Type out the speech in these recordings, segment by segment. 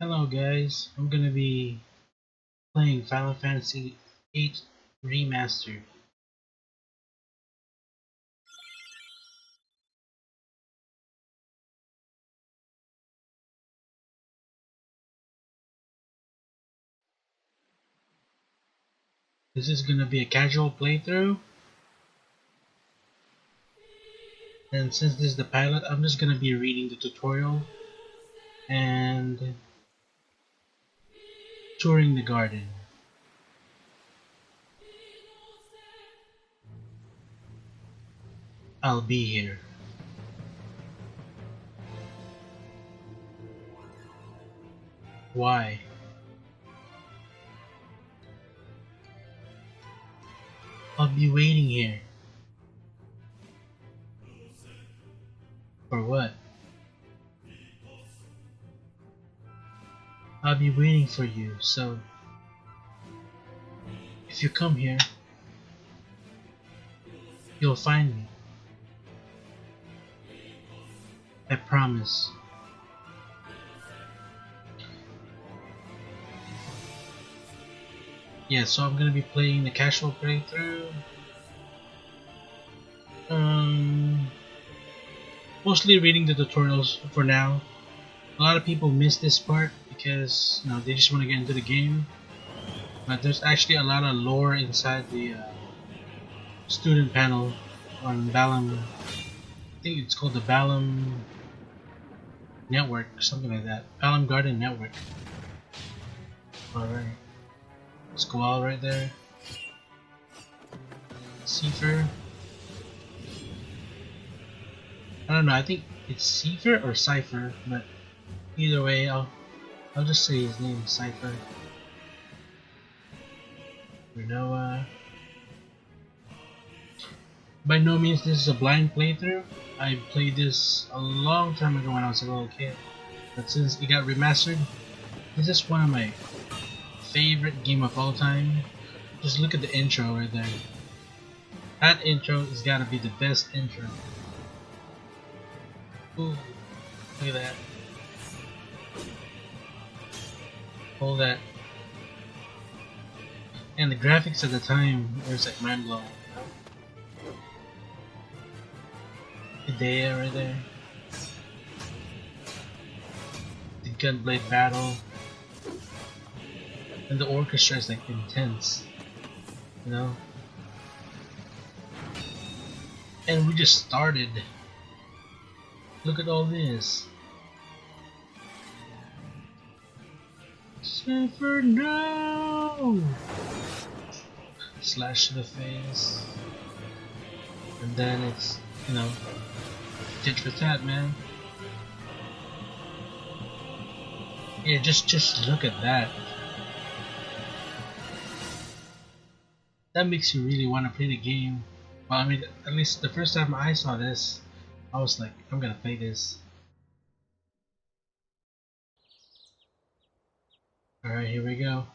Hello guys, I'm gonna be playing Final Fantasy VIII Remastered. This is gonna be a casual playthrough, and since this is the pilot, I'm just gonna be reading the tutorial and touring the garden. I'll be here. Why? I'll be waiting here. For what? I'll be waiting for you, so if you come here, you'll find me. I promise. Yeah, so I'm gonna be playing the casual playthrough. Mostly reading the tutorials for now. A lot of people miss this part because they just want to get into the game, but there's actually a lot of lore inside the student panel on Balamb. I think it's called the Balamb Network, something like that. Balamb Garden Network. Alright. Squall right there. Cipher. I don't know, I think it's Cipher or Cipher, but either way, I'll just say his name, Cipher. Renoa. By no means this is a blind playthrough. I played this a long time ago when I was a little kid, but since it got remastered, this is one of my favorite game of all time. Just look at the intro right there. That intro has got to be the best intro. Ooh, look at that. All that. And the graphics at the time, it was like mind blowing. Idea right there. The gunblade battle. And the orchestra is like intense. You know? And we just started. Look at all this. Suffer no! Slash to the face. And then it's, tit for tat, man. Yeah, just look at that. That makes you really want to play the game. Well, I mean, at least the first time I saw this, I was like, I'm gonna play this. Alright, here we go.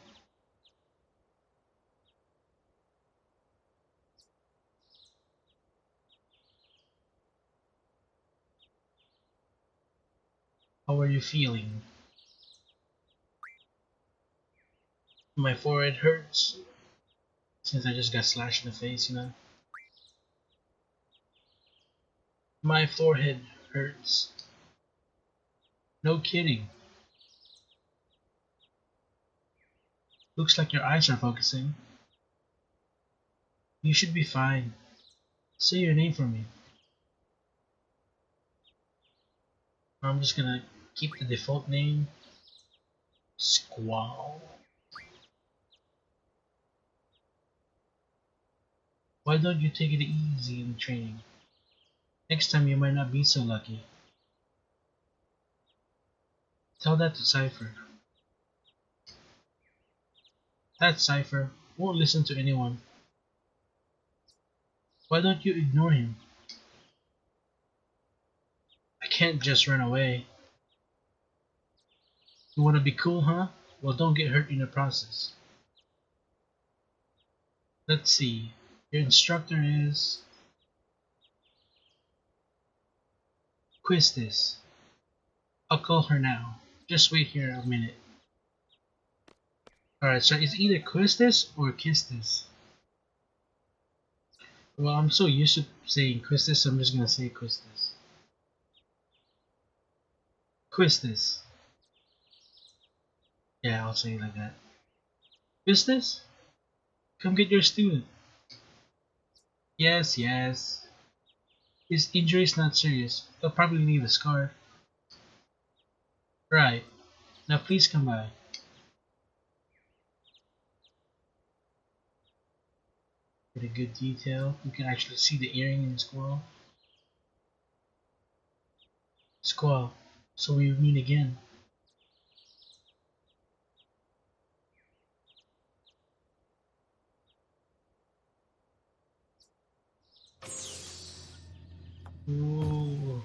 How are you feeling? My forehead hurts since I just got slashed in the face, My forehead hurts. No kidding. Looks like your eyes are focusing. You should be fine. Say your name for me. I'm just gonna keep the default name. Squall. Why don't you take it easy in training? Next time you might not be so lucky. Tell that to Cypher. That Cypher won't listen to anyone. Why don't you ignore him? I can't just run away. You wanna be cool, huh? Well, don't get hurt in the process. Let's see. Your instructor is Quistis. I'll call her now. Just wait here a minute. Alright, so it's either quiz this or kiss this. Well, I'm so used to saying quiz this, so I'm just gonna say quiz this. Quiz this. Yeah, I'll say it like that. Quiz this? Come get your student. Yes, yes. His injury is not serious. He'll probably leave a scar. Right. Now please come by. Get a good detail. You can actually see the earring in Squall. Squall. So we meet again. Ooh.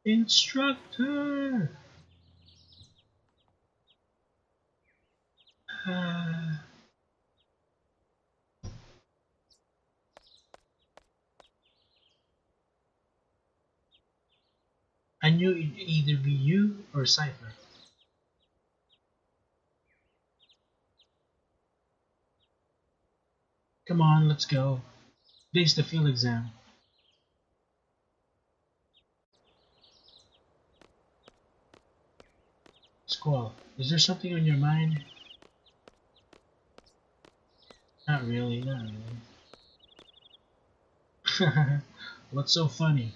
Instructor! I knew it'd either be you or Cypher. Come on, let's go. Today's the field exam. Squall, is there something on your mind? Not really, not really. What's so funny?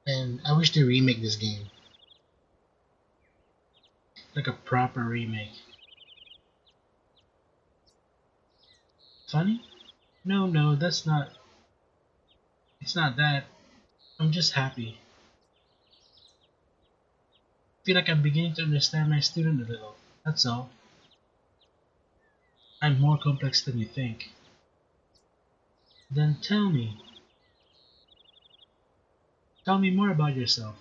And I wish they remake this game. Like a proper remake. Funny? No, that's not. It's not that. I'm just happy. Feel like I'm beginning to understand my student a little. That's all. I'm more complex than you think. Then tell me. Tell me more about yourself.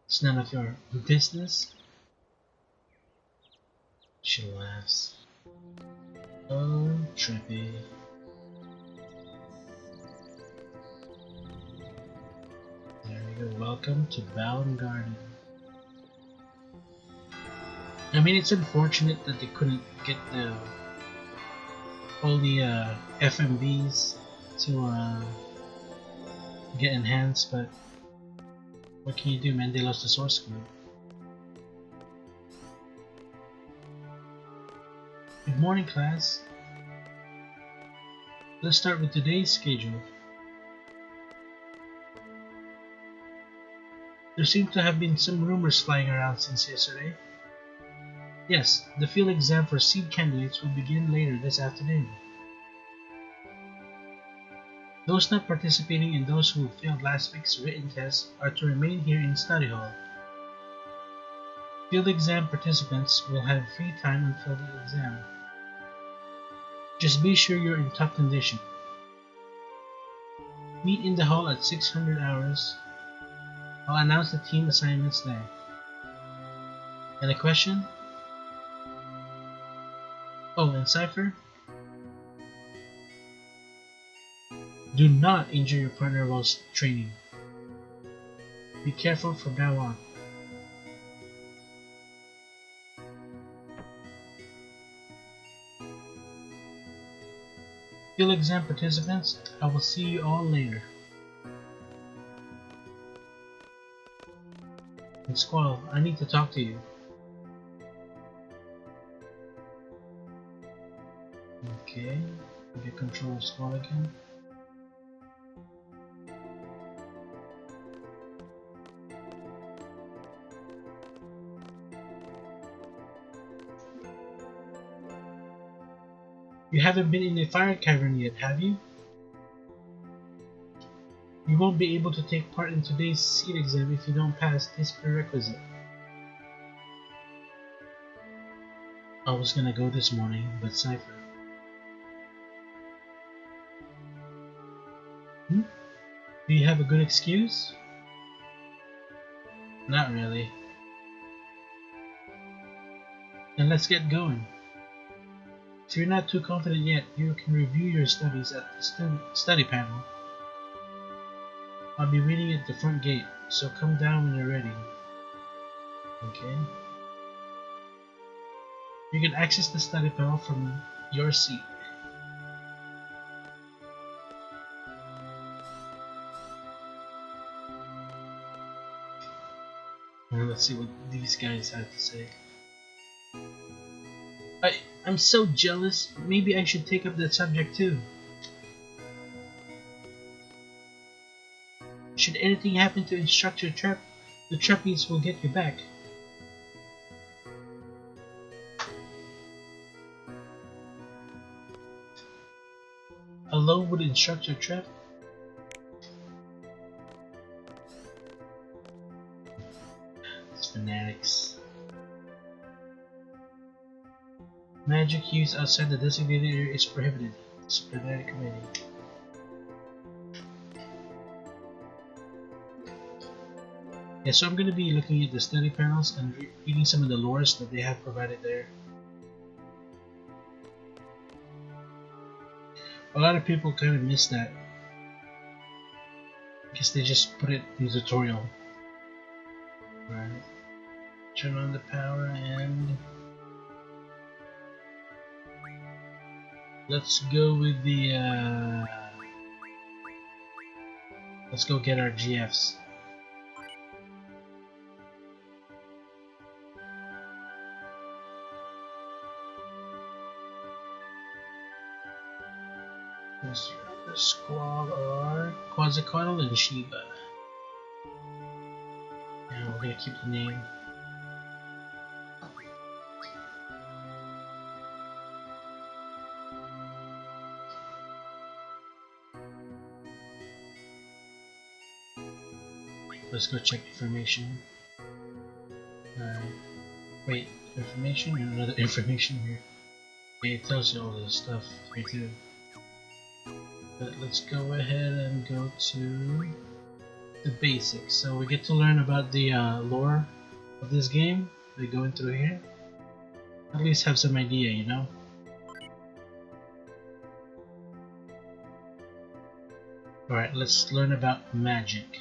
It's none of your business. She laughs. Oh, trippy. There we go. Welcome to Balamb Garden. I mean, it's unfortunate that they couldn't get all the FMVs to get enhanced, but what can you do, man? They lost the source code. Good morning, class. Let's start with today's schedule. There seem to have been some rumors flying around since yesterday. Yes, the field exam for seed candidates will begin later this afternoon. Those not participating and those who failed last week's written test are to remain here in study hall. Field exam participants will have free time until the exam. Just be sure you're in top condition. Meet in the hall at 600 hours. I'll announce the team assignments there. Any question? Oh, and Cypher? Do not injure your partner while training. Be careful from now on. Field exam participants, I will see you all later. And Squall, I need to talk to you. Okay, get control of Squall again. You haven't been in a fire cavern yet, have you? You won't be able to take part in today's seed exam if you don't pass this prerequisite. I was gonna go this morning, but Cypher. Do you have a good excuse? Not really. Then let's get going. If you're not too confident yet, you can review your studies at the study panel. I'll be waiting at the front gate, so come down when you're ready. Okay. You can access the study panel from your seat. Now let's see what these guys have to say. I'm so jealous. Maybe I should take up that subject too. Should anything happen to Instructor Trap, the Trapeze will get you back. Alone with Instructor Trap? It's fanatics. Magic used outside the designated area is prohibited. Disciplinary committee. Yeah, so I'm going to be looking at the study panels and reading some of the lores that they have provided there. A lot of people kind of miss that because they just put it in the tutorial. Right. Turn on the power and let's go with the let's go get our GFs. The Squall are Quetzalcoatl and Shiva. Yeah, we're gonna keep the name. Let's go check information. Wait, information? Another information here. Okay, it tells you all this stuff here too. But let's go ahead and go to the basics. So we get to learn about the lore of this game. We're going through here. At least have some idea, you know? Alright, let's learn about magic.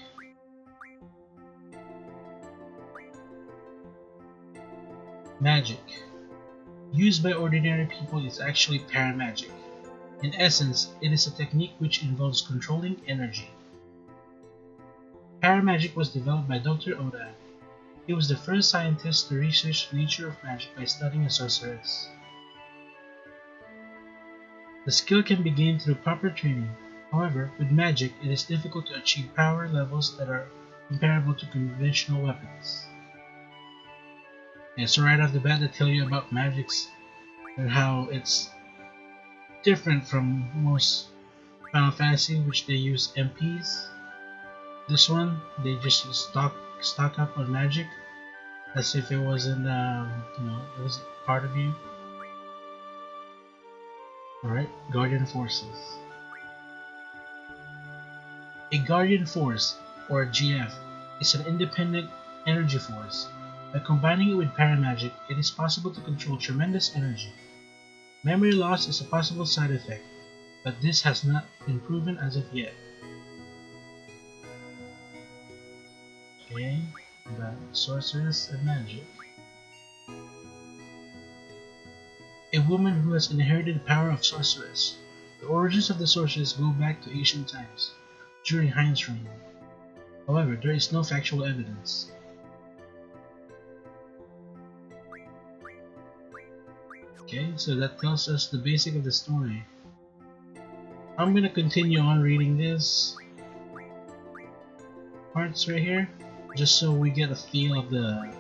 Magic, used by ordinary people, is actually paramagic. In essence, it is a technique which involves controlling energy. Paramagic was developed by Dr. Oda. He was the first scientist to research the nature of magic by studying a sorceress. The skill can be gained through proper training. However, with magic, it is difficult to achieve power levels that are comparable to conventional weapons. And so right off the bat, they tell you about magics and how it's different from most Final Fantasy, which they use MPs. This one, they just stock up on magic, as if it wasn't, it was part of you. Alright, Guardian Forces. A Guardian Force, or a GF, is an independent energy force. By combining it with paramagic, it is possible to control tremendous energy. Memory loss is a possible side effect, but this has not been proven as of yet. Okay, about sorceress and magic. A woman who has inherited the power of sorceress. The origins of the sorceress go back to ancient times, during Hein's reign. However, there is no factual evidence. Okay, so that tells us the basic of the story. I'm gonna continue on reading this parts right here, just so we get a feel of the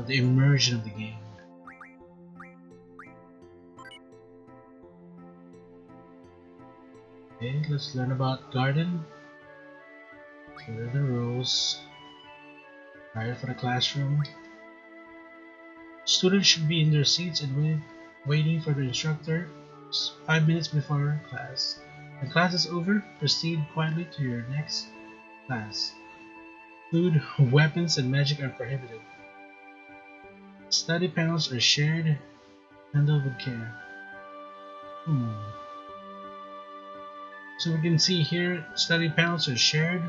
immersion of the game. Okay, let's learn about garden. Here are the rules. Prepare for the classroom. Students should be in their seats and waiting for the instructor 5 minutes before class. When class is over, proceed quietly to your next class. Food, weapons, and magic are prohibited. Study panels are shared. Handle with care. So we can see here, study panels are shared.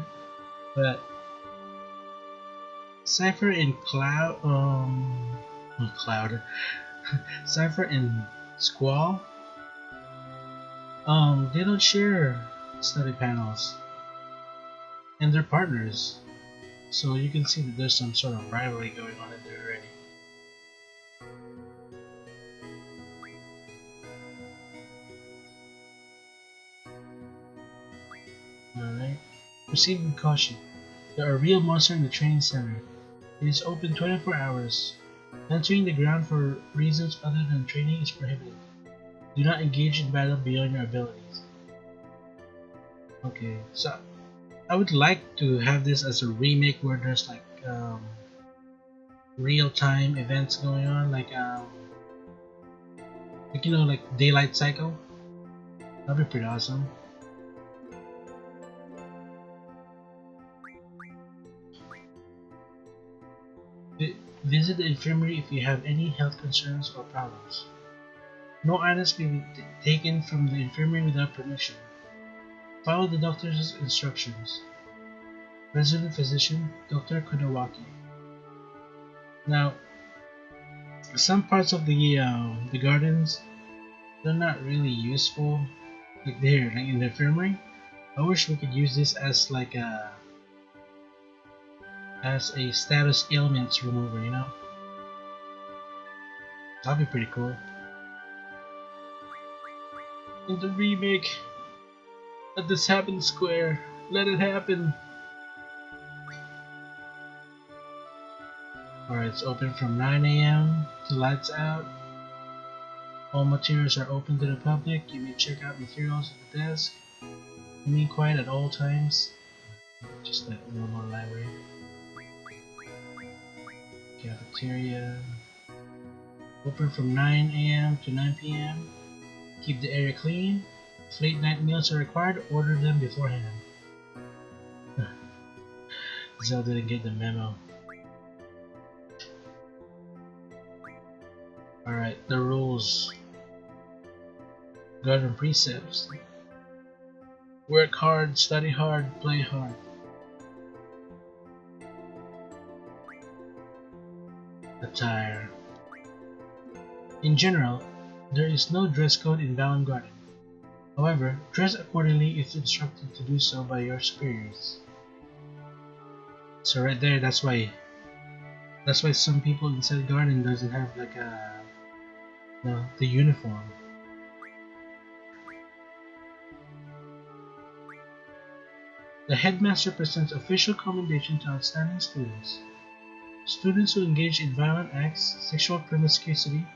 But Cypher and Cloud, Cypher and Squall, they don't share study panels, and they're partners. So you can see that there's some sort of rivalry going on in there already. Alright. Proceed with caution. There are real monsters in the training center. It is open 24 hours. Entering the ground for reasons other than training is prohibited. Do not engage in battle beyond your abilities. Okay, so I would like to have this as a remake where there's like real-time events going on, like you know, like daylight cycle. That'd be pretty awesome. Visit the infirmary if you have any health concerns or problems. No items may be taken from the infirmary without permission. Follow the doctor's instructions. Resident Physician, Dr. Kodawaki. Now, some parts of the gardens, they're not really useful. Like there, like in the infirmary. I wish we could use this as like a status ailments remover, you know? That'd be pretty cool. In the remake, let this happen, Square. Let it happen. Alright, it's open from 9 AM to lights out. All materials are open to the public. You may check out materials at the desk. Remain quiet at all times. Just like a normal library. Cafeteria. Open from 9 AM to 9 PM. Keep the area clean. If late night meals are required, order them beforehand. Zell didn't get the memo. Alright, the rules. Garden precepts. Work hard, study hard, play hard. Attire. In general, there is no dress code in Balamb Garden. However, dress accordingly if instructed to do so by your superiors. So right there, that's why some people inside Garden doesn't have like the uniform. The headmaster presents official commendation to outstanding students. Students who engage in violent acts, sexual promiscuity,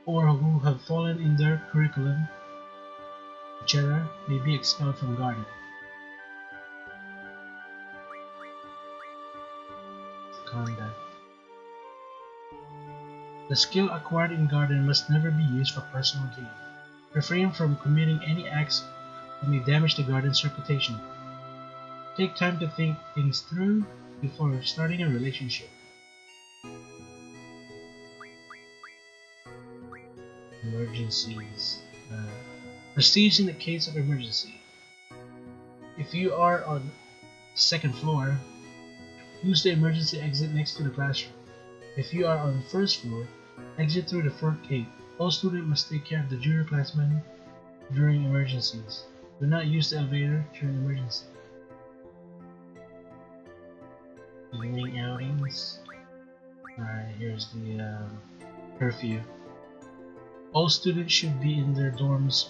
or who have fallen in their curriculum, etc., may be expelled from Garden. Conduct. The skill acquired in Garden must never be used for personal gain. Refrain from committing any acts that may damage the Garden's reputation. Take time to think things through before starting a relationship. Emergencies. Prestige in the case of emergency. If you are on the second floor, use the emergency exit next to the classroom. If you are on the first floor, exit through the front gate. All students must take care of the junior classmen during emergencies. Do not use the elevator during emergency. Evening outings. Alright, here's the curfew. All students should be in their dorms.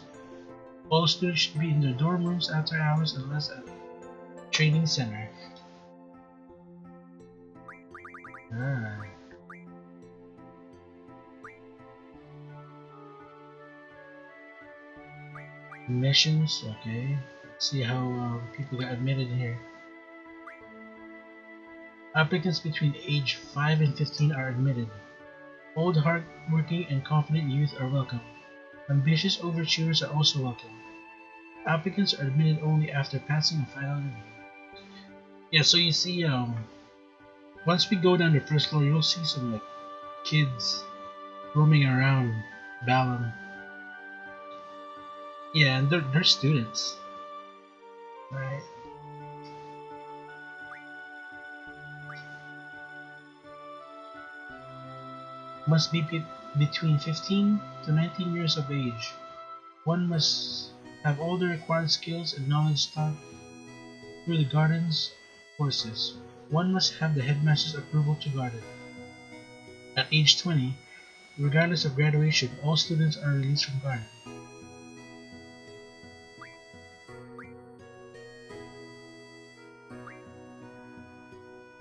All students should be in their dorm rooms after hours unless at training center. Alright. Missions, okay. See how people got admitted here. Applicants between age 5 and 15 are admitted. Old, hard-working, and confident youth are welcome. Ambitious overachievers are also welcome. Applicants are admitted only after passing a final review. Yeah, so you see, once we go down the first floor, you'll see some like kids roaming around Balamb. Yeah, and they're students. Right. must be between 15 to 19 years of age. One must have all the required skills and knowledge taught through the garden's courses. One must have the headmaster's approval to garden. At age 20, regardless of graduation, all students are released from garden.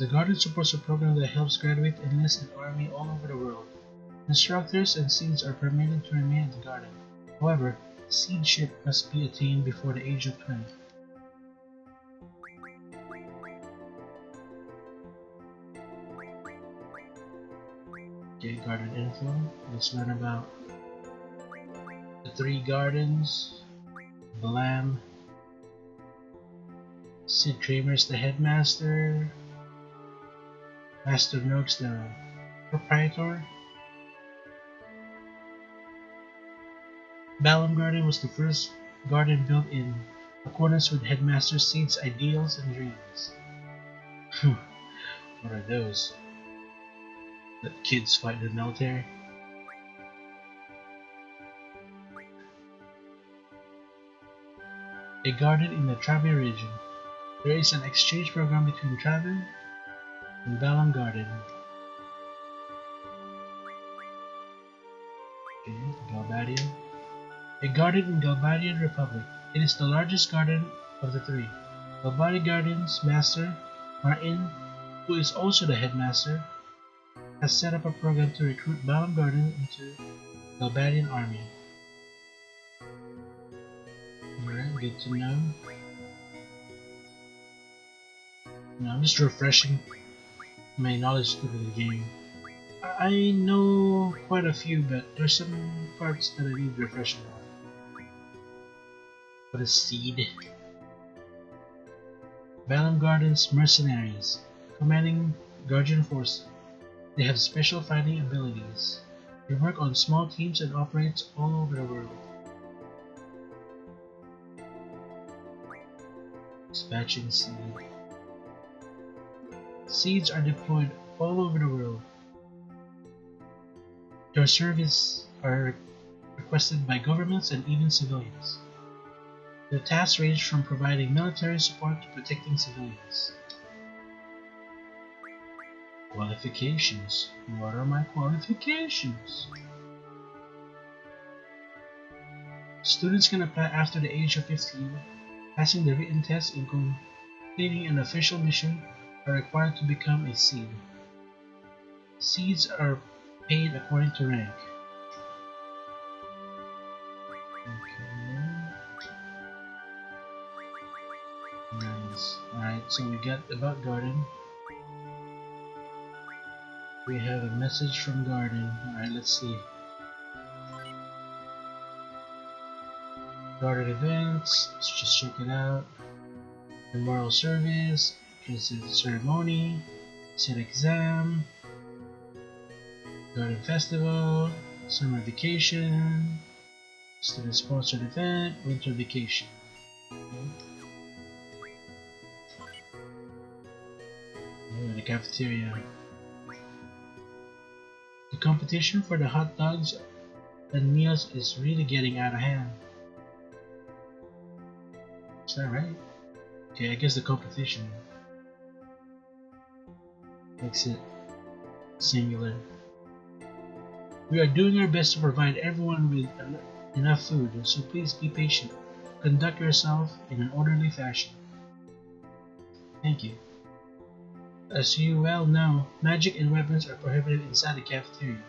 The garden supports a program that helps graduates enlist an army all over the world. Instructors and seeds are permitted to remain at the garden. However, seedship must be attained before the age of 20. Okay, garden info. Let's learn about the 3 gardens. Balamb. Sid Kramer's the headmaster. Master Noak's the proprietor. Balamb Garden was the first garden built in accordance with Headmaster Seed's ideals and dreams. What are those? Let kids fight in the military? A garden in the Trabe region. There is an exchange program between Trabe and Balamb Garden. Okay, Galbadian. A garden in Galbadian Republic. It is the largest garden of the 3. Galbadian Garden's master, Martin, who is also the headmaster, has set up a program to recruit Balamb Garden into Galbadian army. Alright, good to know. Now I'm just refreshing my knowledge through the game. I know quite a few, but there's some parts that I need refreshing on. What a seed. Balamb Garden's mercenaries, commanding Guardian Force. They have special fighting abilities. They work on small teams and operate all over the world. Dispatching seed. Seeds are deployed all over the world. Their service are requested by governments and even civilians. The tasks range from providing military support to protecting civilians. Qualifications. What are my qualifications? Students can apply after the age of 15. Passing the written test and completing an official mission are required to become a seed. Seeds are paid according to rank. Okay. Nice. Alright, so we got about Garden. We have a message from Garden. Alright, let's see. Garden events, let's just check it out. Memorial service, ceremony, set exam, Garden festival, summer vacation, student sponsored event, winter vacation. Okay. Oh, the cafeteria. The competition for the hot dogs and meals is really getting out of hand. Is that right? Okay, I guess the competition makes it singular. We are doing our best to provide everyone with enough food, so please be patient. Conduct yourself in an orderly fashion. Thank you. As you well know, magic and weapons are prohibited inside the cafeteria.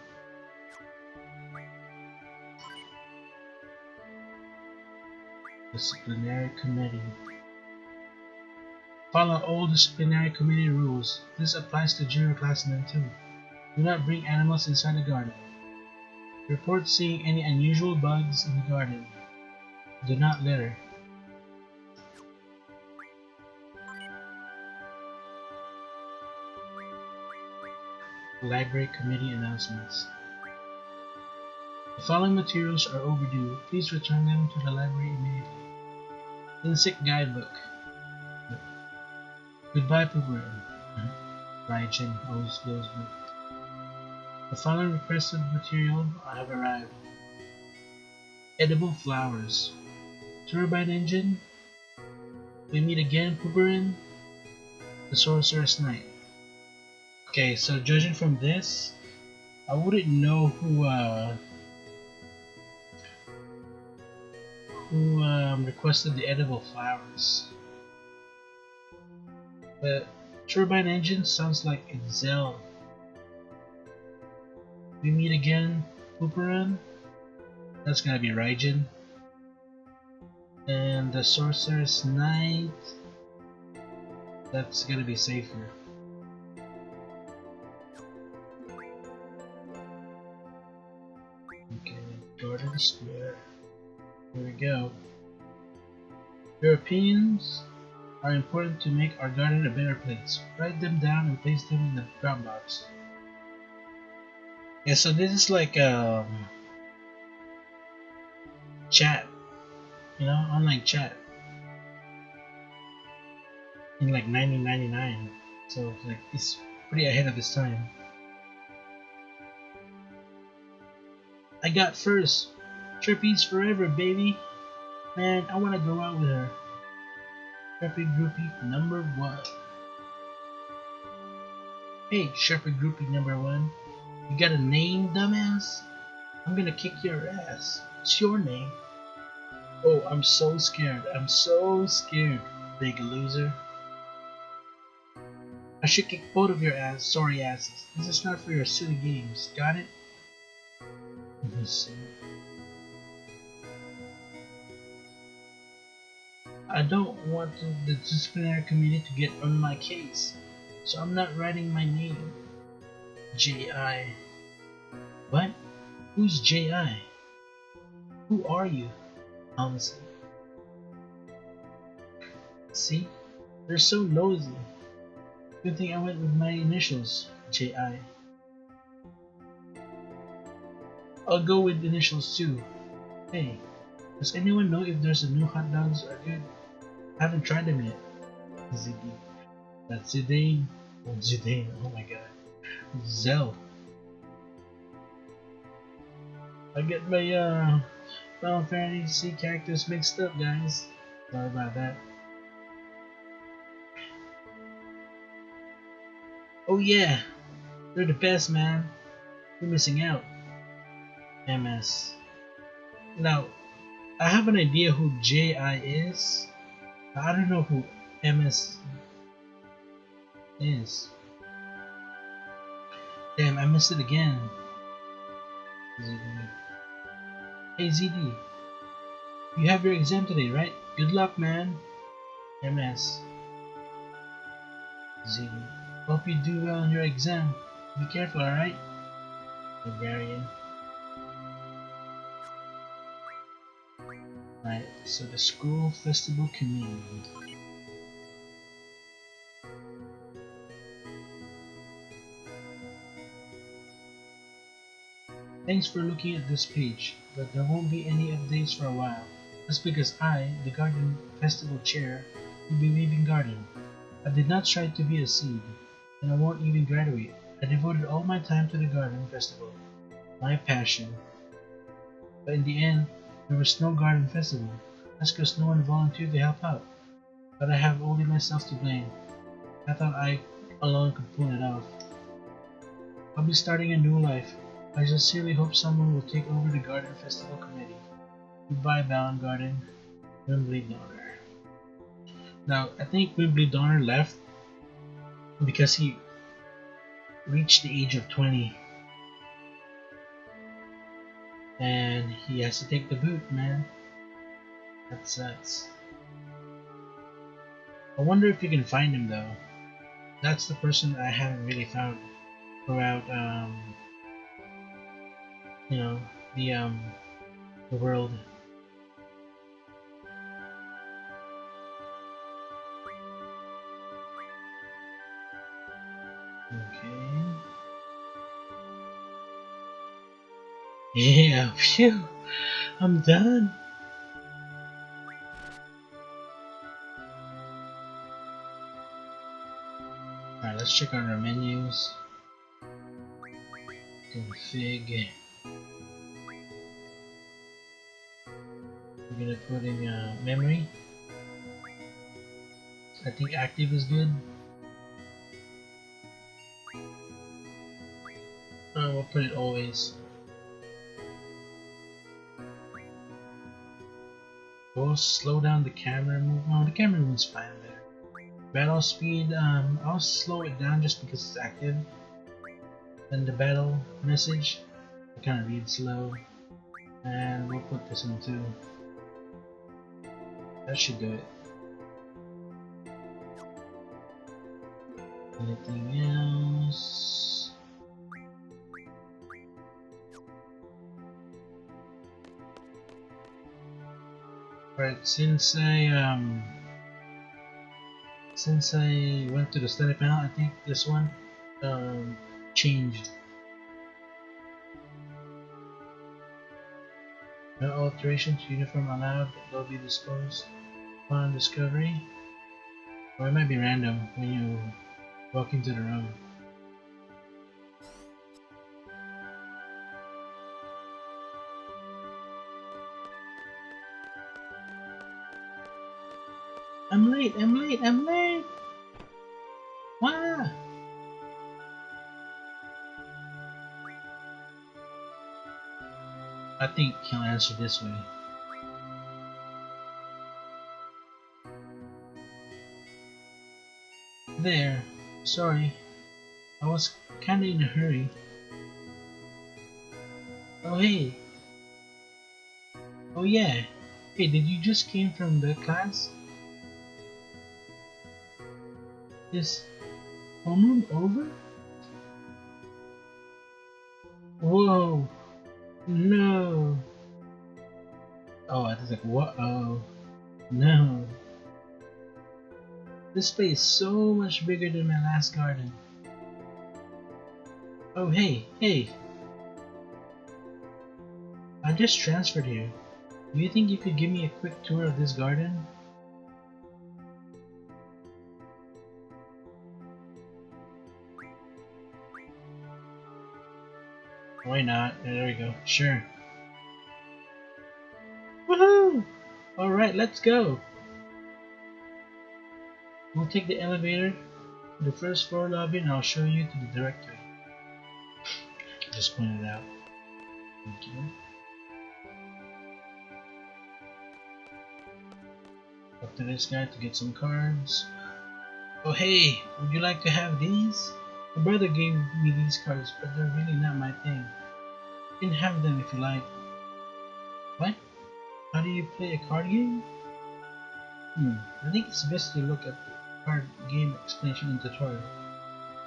Disciplinary Committee. Follow all disciplinary committee rules. This applies to junior classmen too. Do not bring animals inside the garden. Report seeing any unusual bugs in the garden. Do not litter. Library Committee Announcements. The following materials are overdue. Please return them to the library immediately. Insect Guidebook. Goodbye program. Raijin always goes book. The following requested material have arrived. Edible flowers. Turbine engine. We meet again, Puberin. The Sorcerer's Knight. Okay, so judging from this, I wouldn't know who requested the edible flowers. But Turbine engine sounds like it's Zell. We meet again, Puberin. That's gonna be Raijin. And the Sorcerer's Knight. That's gonna be safer. Okay, Garden Square. Here we go. Your opinions are important to make our garden a better place. Write them down and place them in the drop box. Yeah, so this is like chat, you know, online chat in like 1999. So like it's pretty ahead of its time. I got first. Trippy's forever, baby. Man, I wanna go out with her. Shepherd Groupie number 1. Hey, Shepherd Groupie number 1. You got a name, dumbass? I'm gonna kick your ass. What's your name? Oh, I'm so scared. I'm so scared, big loser. I should kick both of your ass, sorry asses. This is not for your silly games. Got it? Let me see. I don't want the disciplinary committee to get on my case, so I'm not writing my name. J.I. What? Who's J.I.? Who are you? Honestly. See? They're so nosy. Good thing I went with my initials, J.I. I'll go with initials too. Hey, does anyone know if there's a new hot dogs are good? I haven't tried them yet. Ziggy. That's Zidane. Oh, Zidane. Oh my god. Zell. I get my Final Fantasy characters mixed up, guys. Sorry about that. Oh yeah, they're the best, man. You're missing out. MS. Now, I have an idea who J.I. is. I don't know who MS is. Damn, I missed it again. ZD. Hey ZD, you have your exam today, right? Good luck, man. MS. ZD. Hope you do well on your exam. Be careful, alright? Barbarian. Right, so the school festival community. Thanks for looking at this page, but there won't be any updates for a while. That's because I, the Garden Festival Chair, will be leaving Garden. I did not try to be a seed, and I won't even graduate. I devoted all my time to the Garden Festival, my passion. But in the end, there was no Garden Festival. That's because no one volunteered to help out. But I have only myself to blame. I thought I alone could pull it off. I'll be starting a new life. I sincerely hope someone will take over the Garden Festival Committee. Goodbye, Balamb Garden. Wimbley Donner. Now, I think Wimbley Donner left because he reached the age of 20. And he has to take the boot, man. That sucks. I wonder if you can find him though. That's the person I haven't really found throughout you know, the world. Okay. Yeah, phew. I'm done. Alright, let's check on our menus. config. We're gonna put in memory. I think active is good. We'll put it always. We'll slow down the camera move. Oh, the camera move's fine there. Battle speed, I'll slow it down just because it's active. And the battle message, I kind of read slow. And we'll put this in too. That should do it. Anything else? Alright, since I went to the study panel, I think this one changed. No alterations to uniform allowed, they'll be disposed upon discovery. Or it might be random when you walk into the room. I'm late! Wah! I think he'll answer this way. There. Sorry. I was kinda in a hurry. Oh hey. Oh yeah. Hey, did you just came from the class? Is homeroom over? Whoa. No. Oh, I was like, what? Oh. No. This space is so much bigger than my last garden. Oh, hey. I just transferred here. Do you think you could give me a quick tour of this garden? Why not? There we go. Sure. Woohoo! Alright, let's go. We'll take the elevator to the first floor lobby and I'll show you to the directory. Just point it out. Thank you. Up to this guy to get some cards. Oh hey, would you like to have these? My brother gave me these cards, but they're really not my thing. You can have them if you like. What? How do you play a card game? I think it's best to look at the card game explanation and tutorial.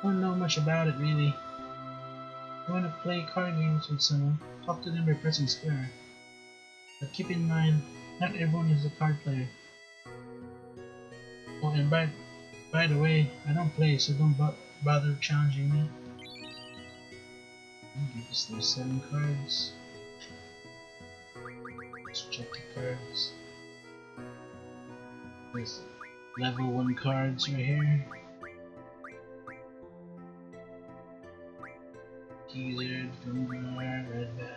I don't know much about it really. If you want to play card games with someone, talk to them by pressing square. But keep in mind, not everyone is a card player. Oh, and by the way, I don't play, so don't bother challenging me. I'll give us those 7 cards. Let's check the cards. There's level 1 cards right here. Teaser, Fenrir, Red Bat.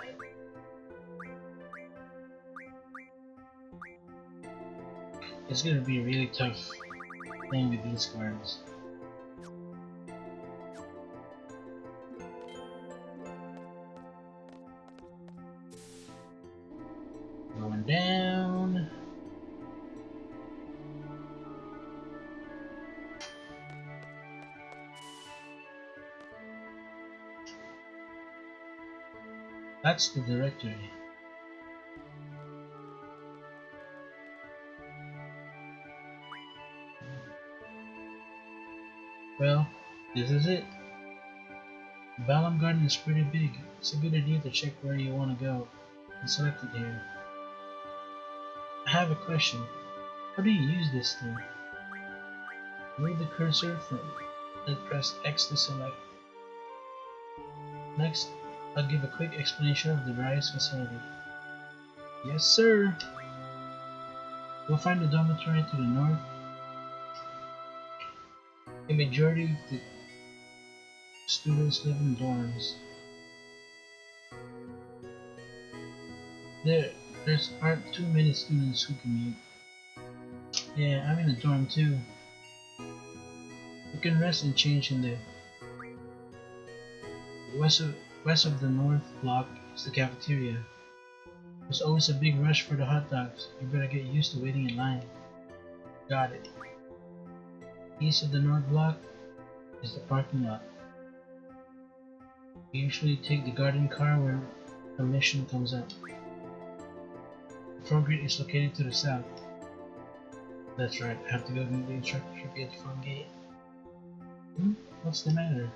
It's gonna be really tough playing with these cards. Going down. That's the directory. Well, this is it. Balamb Garden is pretty big. It's a good idea to check where you want to go and select it here. I have a question. How do you use this thing? Move the cursor and press X to select. Next, I'll give a quick explanation of the various facility. Yes, sir! You'll find the dormitory to the north. A majority of the students live in dorms. There's aren't too many students who commute. Yeah, I'm in a dorm too. You can rest and change in the west of west of the north block is the cafeteria. There's always a big rush for the hot dogs. You better get used to waiting in line. Got it. East of the north block is the parking lot. We usually take the garden car where a mission comes up. The front gate is located to the south. That's right, I have to go meet the instructor to get the front gate. What's the matter?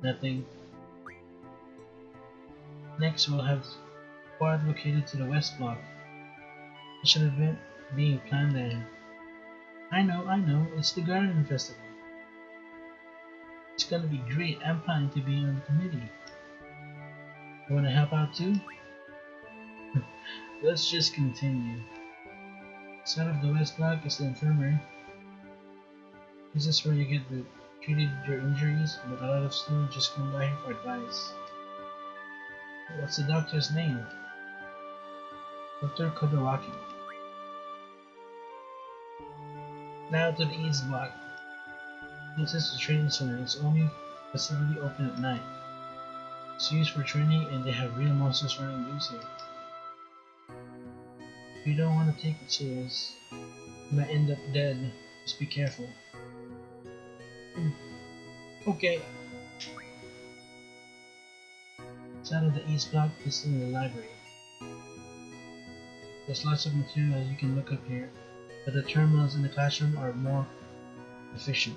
Nothing. Next we'll have the quad located to the west block. There's an event being planned there. I know, it's the garden festival. It's gonna be great, I'm planning to be on the committee. You wanna help out too? Let's just continue. South of the west block is the infirmary. This is where you get treated your injuries, but a lot of students just come by here for advice. What's the doctor's name? Dr. Kodawaki. Now to the east block. This is the training center. It's only facility open at night. It's used for training and they have real monsters running loose here. If you don't want to take it serious, you might end up dead. Just be careful. Okay. South of the east block is in the library. There's lots of material you can look up here, but the terminals in the classroom are more efficient.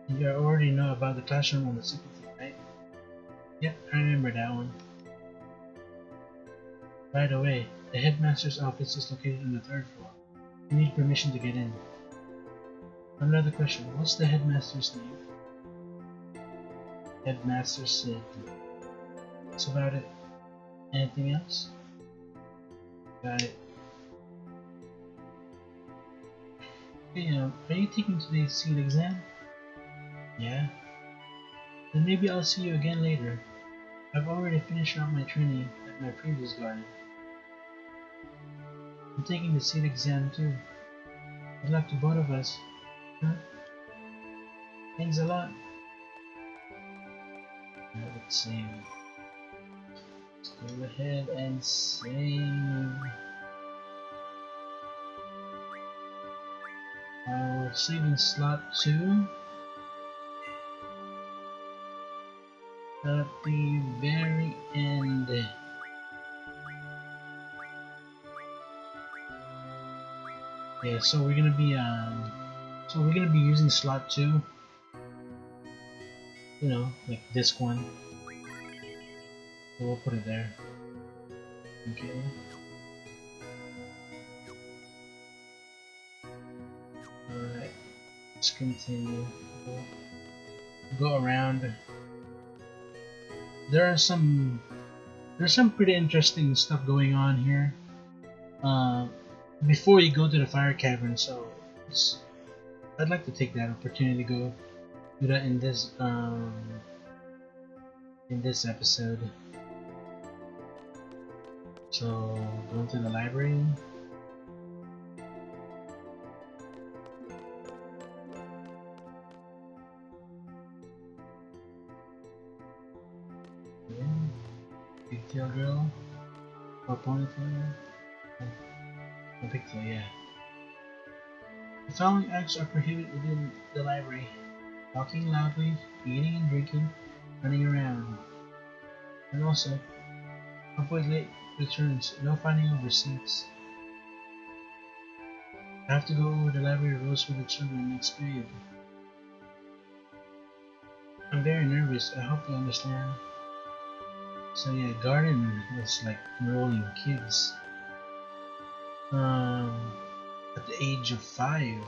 You already know about the classroom on the second floor, right? Yep, I remember that one. By the way, the headmaster's office is located on the third floor. You need permission to get in. Another question, what's the headmaster's name? Headmaster Sid. That's about it. Anything else? Got it. Hey, are you taking today's seed exam? Yeah? Then maybe I'll see you again later. I've already finished up my training at my previous garden. I'm taking the seed exam too. Good luck to both of us. Huh? Thanks a lot. Now let's save. Let's go ahead and save. We're saving slot 2. At the very end. Yeah, so we're gonna be using slot 2. You know, like disc 1. So we'll put it there. Okay. Alright. Let's continue. Go around. There's some pretty interesting stuff going on here. Before you go to the fire cavern, so I'd like to take that opportunity to go do that in this episode. So going to the library. Yeah. Pigtail girl or ponytail. A pigtail, yeah. The following acts are prohibited within the library: talking loudly, eating and drinking, running around. And also, avoid late returns, no finding of receipts. I have to go over the library rules with the children next period. I'm very nervous, I hope you understand. So yeah, garden was like enrolling kids. At the age of 5.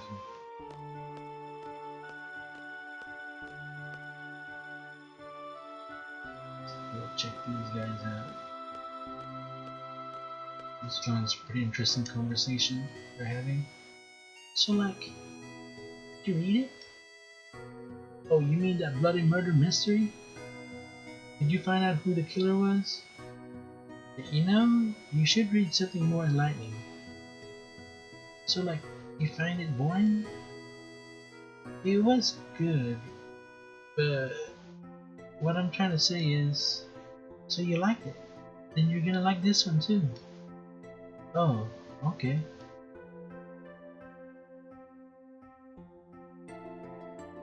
We'll check these guys out. This joins a pretty interesting conversation they're having. So like, did you read it? Oh, you mean that bloody murder mystery? Did you find out who the killer was? You know, you should read something more enlightening. So like, you find it boring? It was good, but what I'm trying to say is, so you liked it, then you're gonna like this one too. Oh, okay.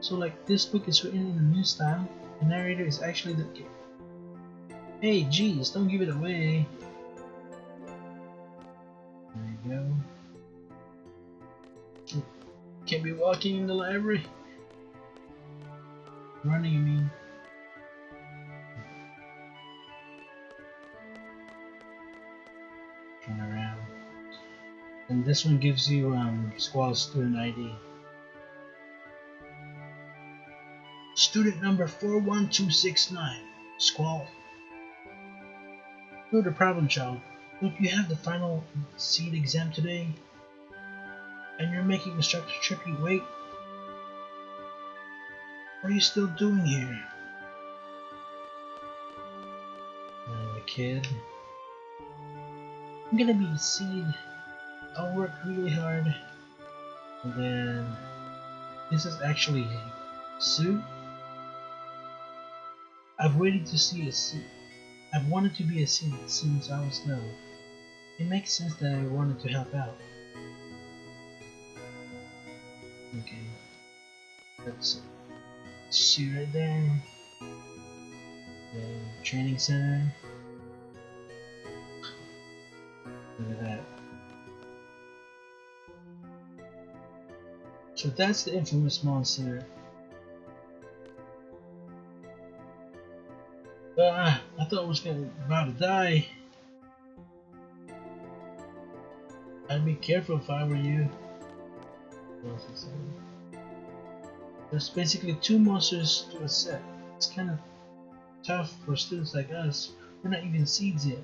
So like, this book is written in a new style. The narrator is actually the... Hey, geez, don't give it away. There you go. Can't be walking in the library. Running, I mean. Turn around. And this one gives you Squall's student ID. Student number 41269, Squall. You're the problem child. Look, you have the final seed exam today, and you're making Instructor Trippy wait. What are you still doing here? And the kid. I'm gonna be the seed. I'll work really hard. And then this is actually Sue. I've waited to see a seed. I've wanted to be a seed since I was little. It makes sense that I wanted to help out. Okay. That's Sue right there. The training center. Look at that. So that's the infamous monster. I thought I was about to die. I'd be careful if I were you. There's basically 2 monsters to a set. It's kind of tough for students like us. We're not even seeds yet.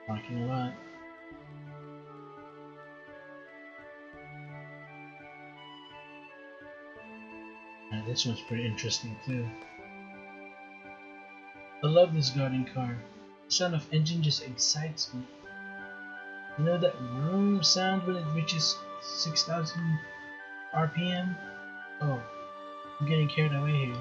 Parking lot. And this one's pretty interesting too. I love this garden car. The sound of engine just excites me. You know that vroom sound when it reaches 6,000 RPM? Oh, I'm getting carried away here.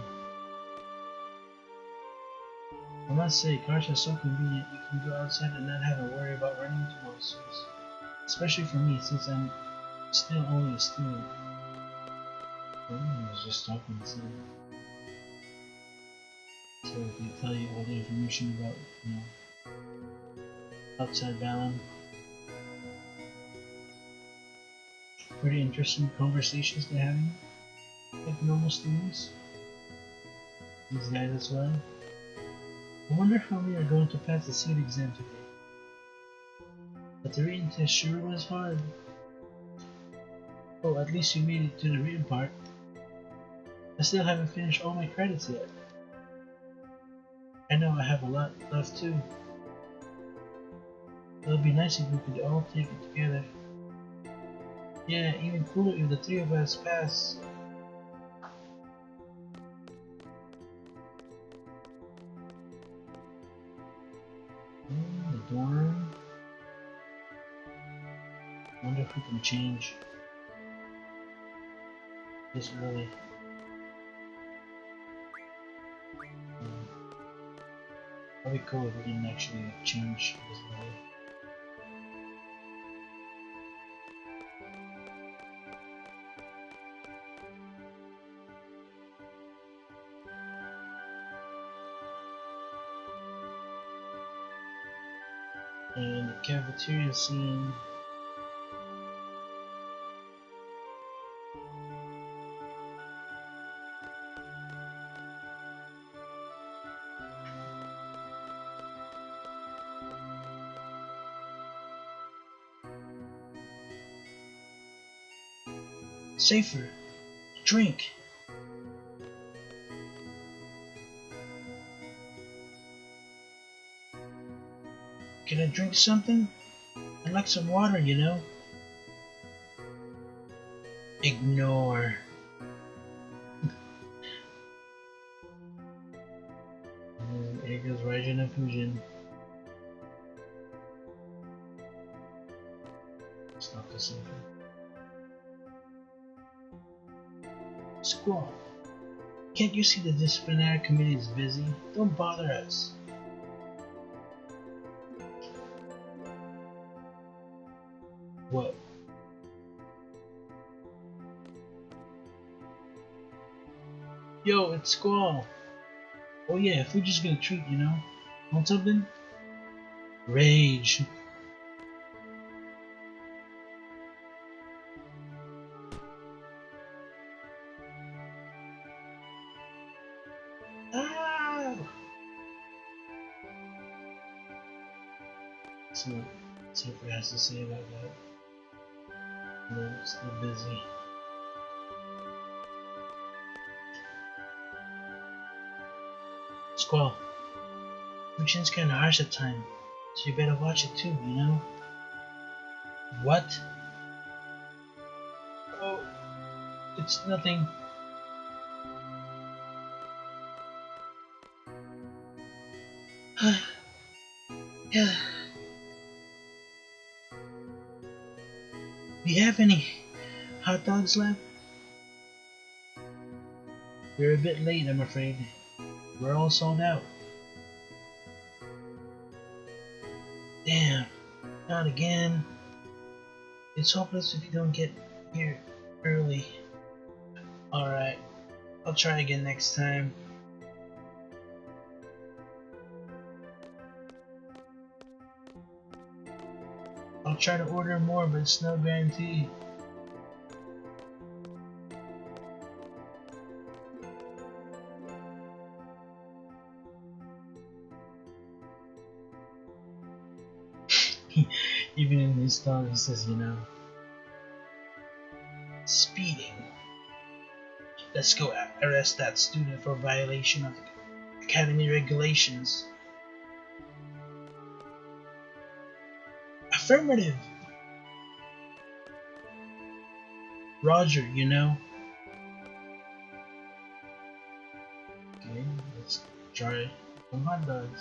I must say, cars are so convenient. You can go outside and not have to worry about running into monsters. Especially for me, since I'm still only a student. I was just talking to them. So they tell you all the information about, you know, outside Balamb. Pretty interesting conversations they're having, like normal students. These guys as well. I wonder how many are going to pass the seed exam today. But the written test sure was hard. Oh, at least you made it to the written part. I still haven't finished all my credits yet. I know I have a lot left too. It would be nice if we could all take it together. Yeah, even cooler if the 3 of us pass. The dorm. Wonder if we can change this early. That'd be cool if we didn't actually change this early. And the cafeteria scene. Safer. Drink. Can I drink something? I I'd like some water, you know? Ignore. And here goes Raijin and Fujin. Stop this thing. Squall, can't you see the disciplinary committee is busy? Don't bother us. What? Yo, it's Squall. Oh yeah, Fuji's gonna treat, you know? Want something? Rage. Ah! See what Super has to say about that. No, it's still busy. Squall, Fujin's kinda harsh at times, so you better watch it too, you know? What? Oh, it's nothing. Yeah. Do you have any hot dogs left? We're a bit late, I'm afraid. We're all sold out. Damn, not again. It's hopeless if you don't get here early. Alright, I'll try again next time. I'll try to order more, but it's no guarantee. Even in his tone, he says, you know. Speeding. Let's go arrest that student for violation of the academy regulations. Affirmative. Roger, you know. Okay, let's try some hot dogs.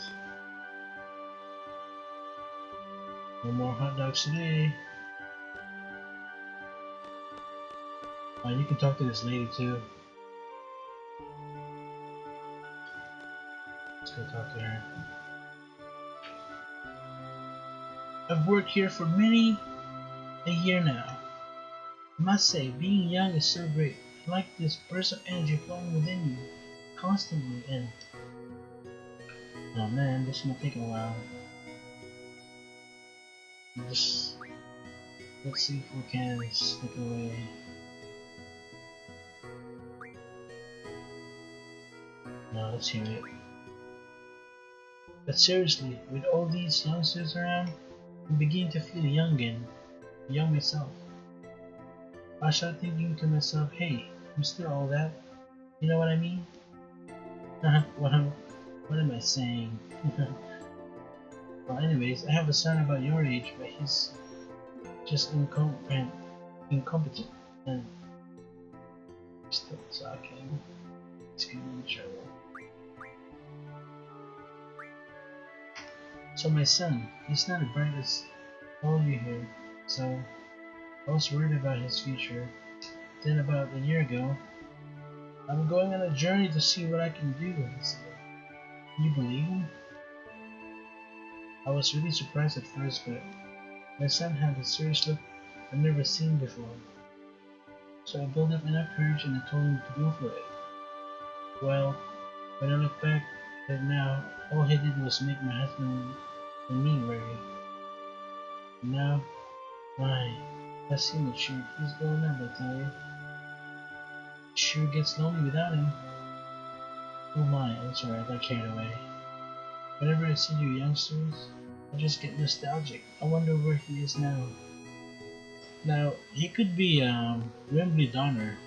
No more hot dogs today. You can talk to this lady too. Let's go talk to her. I've worked here for many a year now. I must say, being young is so great. I like this burst of energy flowing within you, constantly, and... Oh man, this might take a while. Just... Let's see if we can slip away. No, let's hear it. But seriously, with all these youngsters around, I'm beginning to feel young again. Young myself. I started thinking to myself, hey, I'm still all that. You know what I mean? what am I saying? Well, anyways, I have a son about your age, but he's just incompetent and still talking. It's getting in trouble. So my son, he's not the brightest all you hear, so I was worried about his future. Then about a year ago, I'm going on a journey to see what I can do, he said. You believe him? I was really surprised at first, but my son had a serious look I've never seen before. So I built up enough courage and I told him to go for it. Well, when I look back at it now, all he did was make my husband and me worry. And now, my, I see what sure he's going up, I tell you. Sure gets lonely without him. Oh my, I'm sorry, I got carried away. Whenever I see you youngsters, I just get nostalgic. I wonder where he is now. Now, he could be Wembley Donner,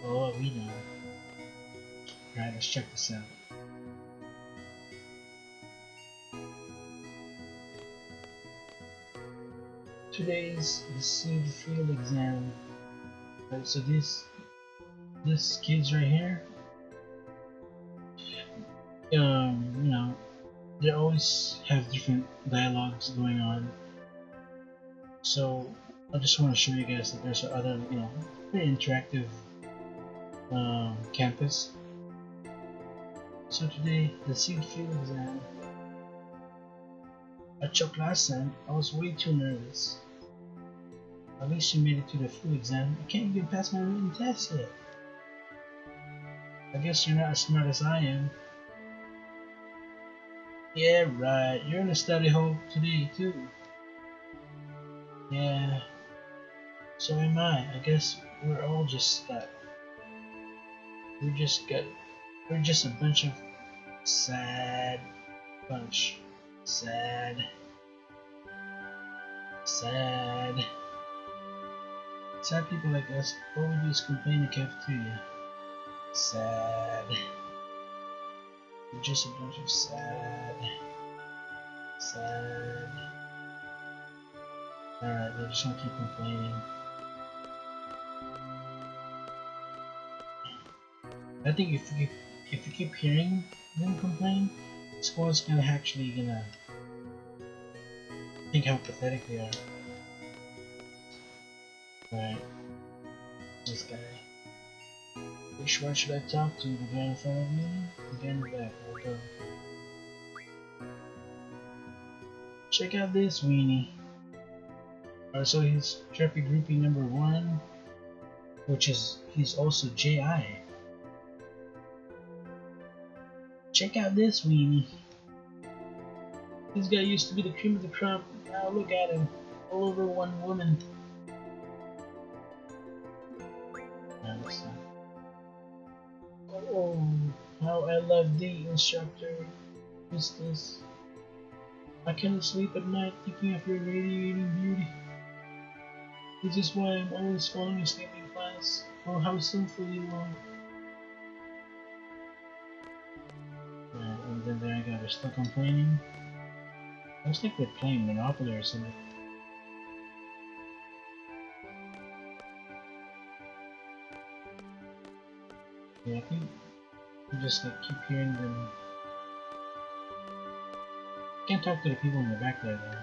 for all we know. Alright, let's check this out. today's seed field exam. Right, so this kids right here, you know, they always have different dialogues going on. So I just want to show you guys that there's other, very interactive campus. So today, the seed field exam. I choked last time. I was way too nervous. At least you made it to the full exam. I can't even pass my written test yet. I guess you're not as smart as I am. Yeah, right. You're in the study hall today too. Yeah. So am I. I guess we're all just that. We're just a bunch of sad bunch. Sad. Sad people like us. All we do is complain in the cafeteria. Sad. We're just a bunch of sad. Alright, they're just gonna keep complaining. I think if you keep hearing them complain, Squall's actually gonna think how pathetic they are. Right. This guy. Which one should I talk to? The guy in front of me? The guy in the back. Okay. Check out this weenie. Alright, so he's Chirpy Groupie number 1, which is, he's also J.I. Check out this weenie. This guy used to be the cream of the crop. Now look at him. All over one woman. Oh, how I love thee, instructor. Who's this? I cannot sleep at night thinking of your radiating beauty. This is why I'm always falling asleep in class. Oh, how sinful you are. And then there I go, they're still complaining. Looks like they're playing Monopoly or something. Yeah, I think you just keep hearing them. Can't talk to the people in the back there though.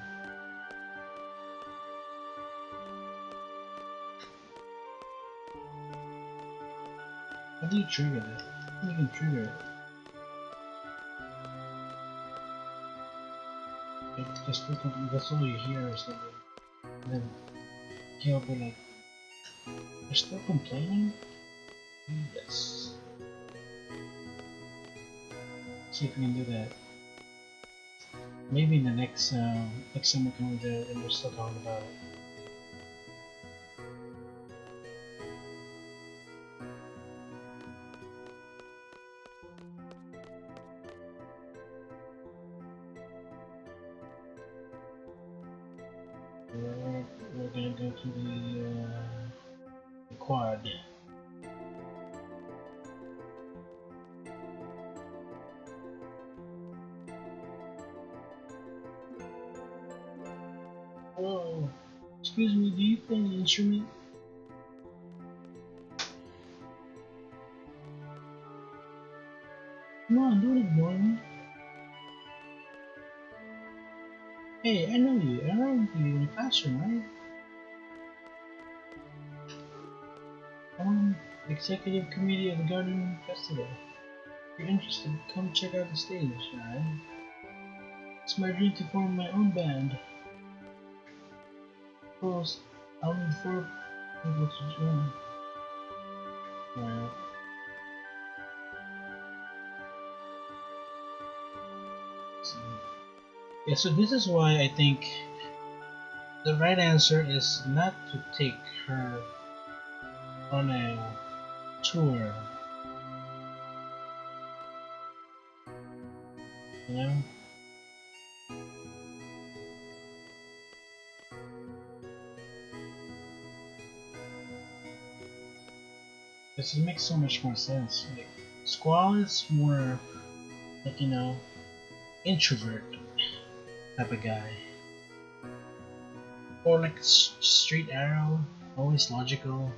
How do you trigger that? How do you can trigger it? Just look at, that's all you hear or something. And then he'll be like, "You're still complaining?" Yes. See if we can do that. Maybe in the next time we come there and we're still talking about it. We're gonna go to the quad. Oh, excuse me, do you play an instrument? Come on, don't ignore me. Hey, I know you. I ran into you in the classroom, right? I'm the executive committee of the Garden Festival. If you're interested, come check out the stage, alright? It's my dream to form my own band. Of course, I'll need 4 people to join. Alright. Yeah, so this is why I think the right answer is not to take her on a tour. You know? Because it makes so much more sense. Like, Squall is more, like, introvert type of guy. Or like straight arrow, always logical.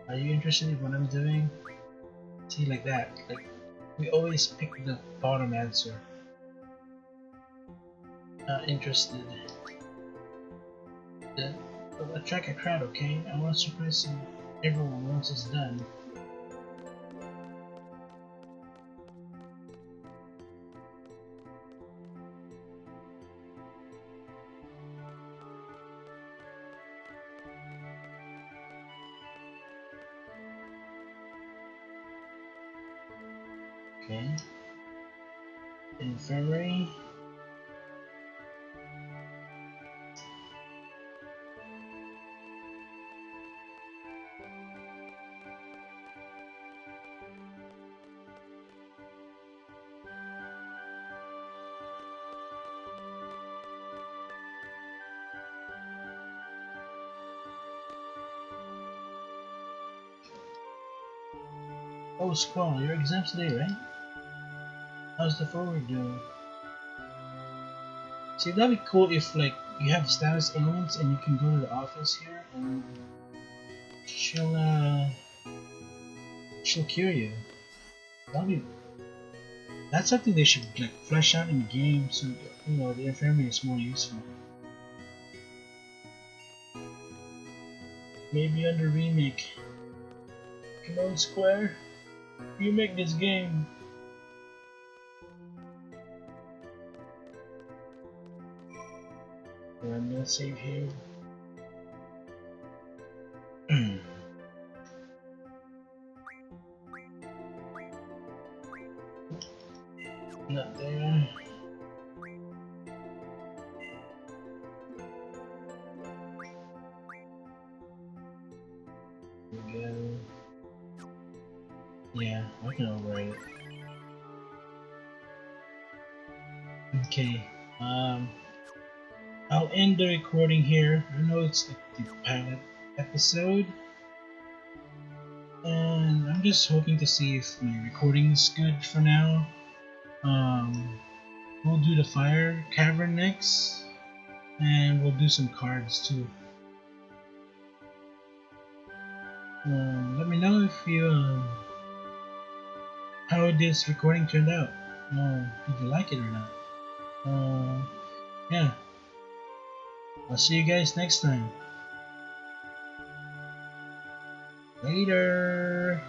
Are you interested in what I'm doing? See, like that. Like, we always pick the bottom answer. Not interested. Then will attract a crowd, okay? I want to surprise everyone once it's done. Okay. Infirmary. Oh, Squall, your exam's today, right? How's the forward doing? See, that'd be cool if, like, you have status ailments and you can go to the office here and she'll cure you. That's something they should, like, flesh out in the game so, you know, the infirmary is more useful. Maybe under remake. Come on, Square. Remake this game. I'm gonna save here. Not there. There we go. Yeah, I can overwrite it. Okay. I'll end the recording here. I know it's like the pilot episode, and I'm just hoping to see if my recording is good for now. We'll do the fire cavern next, and we'll do some cards too. Let me know if you how this recording turned out. If you like it or not. Yeah. I'll see you guys next time. Later.